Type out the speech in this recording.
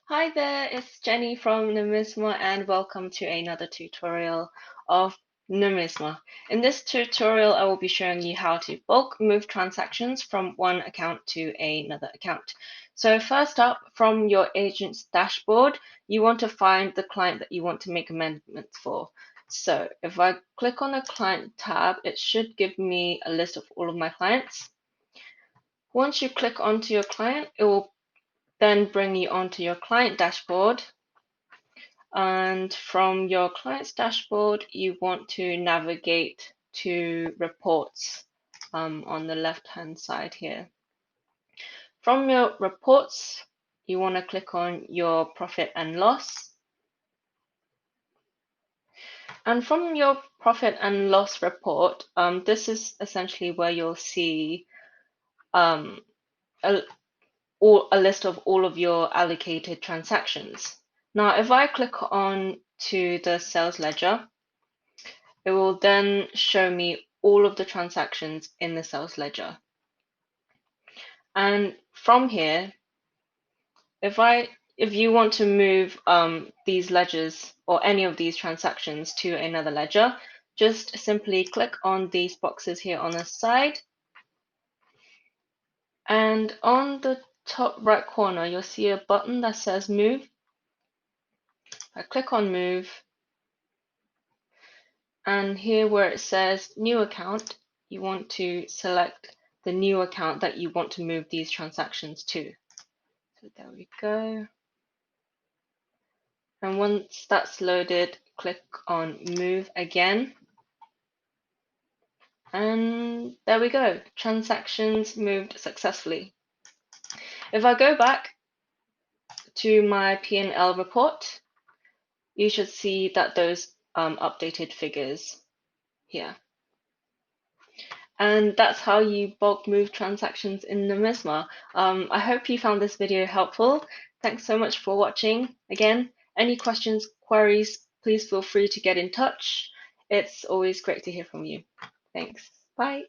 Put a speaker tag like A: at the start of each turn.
A: Hi there, it's Jenny from Numisma and welcome to another tutorial of Numisma. In this tutorial, I will be showing you how to bulk move transactions from one account to another account. So first up, from your agent's dashboard, you want to find the client that you want to make amendments for. So if I click on the client tab, it should give me a list of all of my clients. Once you click onto your client, it will then bring you onto your client dashboard. And from your client's dashboard, you want to navigate to reports on the left-hand side here. From your reports, you want to click on your profit and loss. And from your profit and loss report, this is essentially where you'll see um, a, a list of all of your allocated transactions. Now, if I click on to the sales ledger, it will then show me all of the transactions in the sales ledger. And from here, if you want to move these ledgers or any of these transactions to another ledger, just simply click on these boxes here on the side. And on the top right corner, you'll see a button that says Move. I click on Move, and here where it says New Account, you want to select the new account that you want to move these transactions to. So there we go. And once that's loaded, click on Move again. And there we go. Transactions moved successfully. If I go back to my P&L report, you should see that those updated figures here. And that's how you bulk move transactions in Numisma. I hope you found this video helpful. Thanks so much for watching. Again, any questions, queries, please feel free to get in touch. It's always great to hear from you. Thanks. Bye.